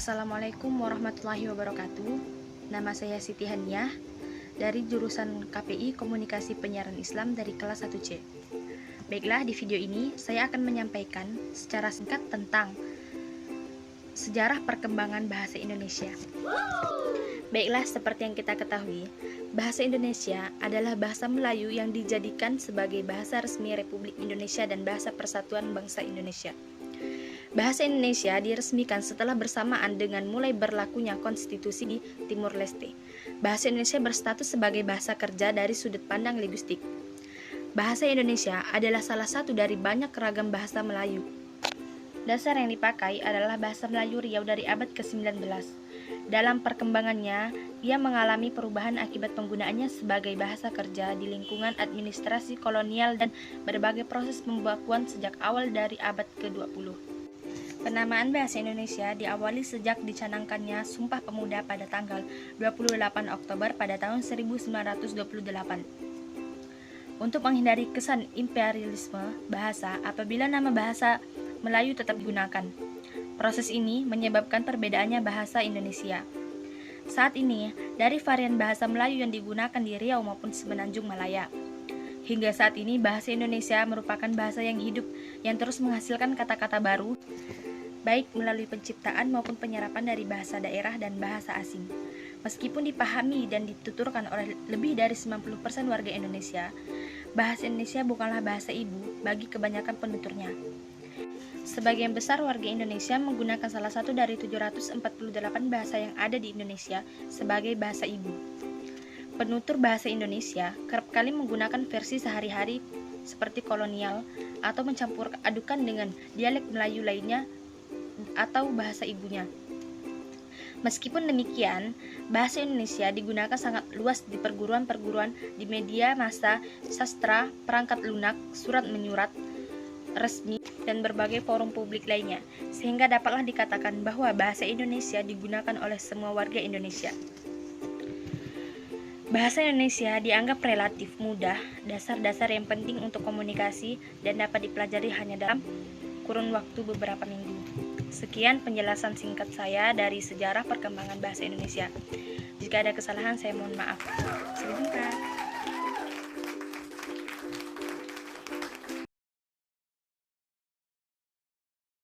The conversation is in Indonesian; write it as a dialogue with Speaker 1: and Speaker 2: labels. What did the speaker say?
Speaker 1: Assalamualaikum warahmatullahi wabarakatuh. Nama saya Siti Haniah dari jurusan KPI Komunikasi Penyiaran Islam dari kelas 1C. Baiklah, di video ini saya akan menyampaikan secara singkat tentang sejarah perkembangan bahasa Indonesia. Baiklah, seperti yang kita ketahui, bahasa Indonesia adalah bahasa Melayu yang dijadikan sebagai bahasa resmi Republik Indonesia dan bahasa persatuan bangsa Indonesia. Bahasa Indonesia diresmikan setelah bersamaan dengan mulai berlakunya konstitusi di Timur Leste. Bahasa Indonesia berstatus sebagai bahasa kerja dari sudut pandang linguistik. Bahasa Indonesia adalah salah satu dari banyak ragam bahasa Melayu. Dasar yang dipakai adalah bahasa Melayu Riau dari abad ke-19. Dalam perkembangannya, ia mengalami perubahan akibat penggunaannya sebagai bahasa kerja di lingkungan administrasi kolonial dan berbagai proses pembakuan sejak awal dari abad ke-20. Penamaan bahasa Indonesia diawali sejak dicanangkannya Sumpah Pemuda pada tanggal 28 Oktober pada tahun 1928. Untuk menghindari kesan imperialisme bahasa apabila nama bahasa Melayu tetap digunakan. Proses ini menyebabkan perbedaannya bahasa Indonesia. Saat ini, dari varian bahasa Melayu yang digunakan di Riau maupun Semenanjung Malaya. Hingga saat ini, bahasa Indonesia merupakan bahasa yang hidup yang terus menghasilkan kata-kata baru, baik melalui penciptaan maupun penyerapan dari bahasa daerah dan bahasa asing. Meskipun dipahami dan dituturkan oleh lebih dari 90% warga Indonesia, bahasa Indonesia bukanlah bahasa ibu bagi kebanyakan penuturnya. Sebagian besar warga Indonesia menggunakan salah satu dari 748 bahasa yang ada di Indonesia sebagai bahasa ibu. Penutur bahasa Indonesia kerap kali menggunakan versi sehari-hari seperti kolonial atau mencampur adukan dengan dialek Melayu lainnya atau bahasa ibunya. Meskipun demikian, bahasa Indonesia digunakan sangat luas di perguruan-perguruan, di media massa, sastra, perangkat lunak, surat menyurat, resmi, dan berbagai forum publik lainnya, sehingga dapatlah dikatakan bahwa bahasa Indonesia digunakan oleh semua warga Indonesia. Bahasa Indonesia dianggap relatif mudah, dasar-dasar yang penting untuk komunikasi dan dapat dipelajari hanya dalam kurun waktu beberapa minggu. Sekian penjelasan singkat saya dari sejarah perkembangan bahasa Indonesia. Jika ada kesalahan, saya mohon maaf. Sampai jumpa.